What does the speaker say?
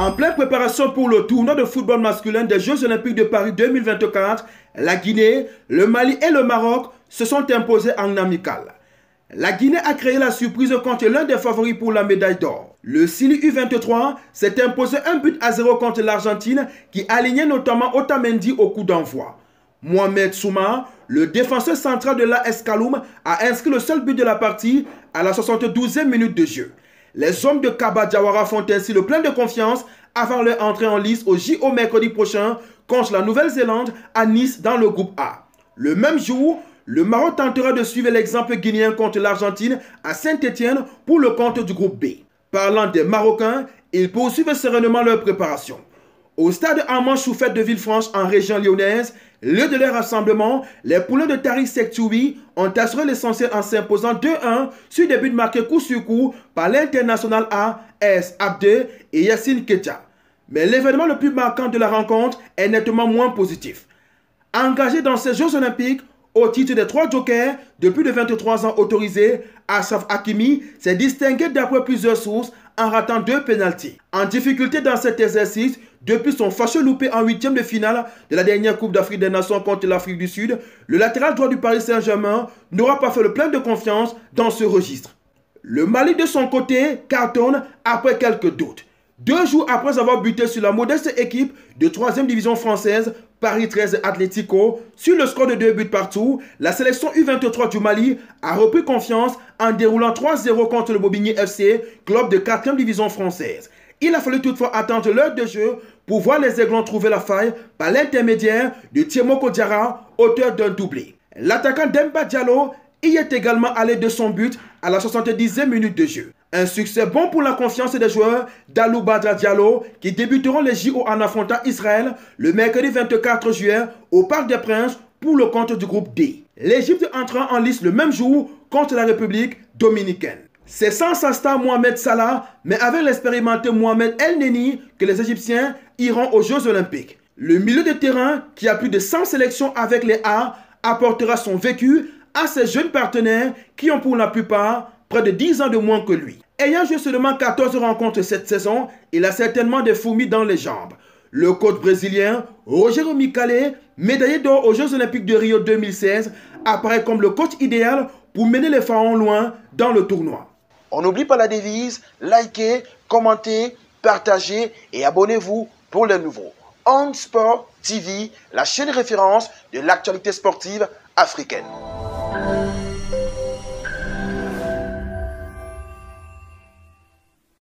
En pleine préparation pour le tournoi de football masculin des Jeux Olympiques de Paris 2024, la Guinée, le Mali et le Maroc se sont imposés en amical. La Guinée a créé la surprise contre l'un des favoris pour la médaille d'or. Le Sili U23 s'est imposé 1-0 contre l'Argentine qui alignait notamment Otamendi au coup d'envoi. Mohamed Souma, le défenseur central de l'AS Kaloum, a inscrit le seul but de la partie à la 72e minute de jeu. Les hommes de Kaba Diawara font ainsi le plein de confiance avant leur entrée en lice au JO mercredi prochain contre la Nouvelle-Zélande à Nice dans le groupe A. Le même jour, le Maroc tentera de suivre l'exemple guinéen contre l'Argentine à Saint-Étienne pour le compte du groupe B. Parlant des Marocains, ils poursuivent sereinement leur préparation. Au stade Armand Choufette de Villefranche en région lyonnaise, lieu de leur rassemblement, les poulains de Tariq Sektoui ont assuré l'essentiel en s'imposant 2-1 sur des buts marqués coup sur coup par l'international A, S. Abde et Yassine Ketia. Mais l'événement le plus marquant de la rencontre est nettement moins positif. Engagé dans ces Jeux Olympiques, au titre des 3 jokers de plus de 23 ans autorisés, Achraf Hakimi s'est distingué d'après plusieurs sources en ratant 2 pénaltys. En difficulté dans cet exercice, depuis son fâcheux loupé en 8e de finale de la dernière Coupe d'Afrique des Nations contre l'Afrique du Sud, le latéral droit du Paris Saint-Germain n'aura pas fait le plein de confiance dans ce registre. Le Mali de son côté cartonne après quelques doutes. 2 jours après avoir buté sur la modeste équipe de 3e division française, Paris 13 Atlético, sur le score de 2 buts partout, la sélection U23 du Mali a repris confiance en déroulant 3-0 contre le Bobigny FC, club de 4e division française. Il a fallu toutefois attendre l'heure de jeu pour voir les Aiglons trouver la faille par l'intermédiaire de Tiemoko Diarra, auteur d'un doublé. L'attaquant Demba Diallo y est également allé de son but à la 70e minute de jeu. Un succès bon pour la confiance des joueurs d'Alou Badra Diallo qui débuteront les JO en affrontant Israël le mercredi 24 juillet au Parc des Princes pour le compte du groupe D. L'Égypte entrera en lice le même jour contre la République dominicaine. C'est sans sa star Mohamed Salah, mais avec l'expérimenté Mohamed El Neni que les Égyptiens iront aux Jeux Olympiques. Le milieu de terrain, qui a plus de 100 sélections avec les A, apportera son vécu à ses jeunes partenaires qui ont pour la plupart près de 10 ans de moins que lui. Ayant joué seulement 14 rencontres cette saison, il a certainement des fourmis dans les jambes. Le coach brésilien Rogério Micali, médaillé d'or aux Jeux Olympiques de Rio 2016, apparaît comme le coach idéal pour mener les Pharaons loin dans le tournoi. On n'oublie pas la devise, likez, commentez, partagez et abonnez-vous pour les nouveaux. On Sport TV, la chaîne référence de l'actualité sportive africaine.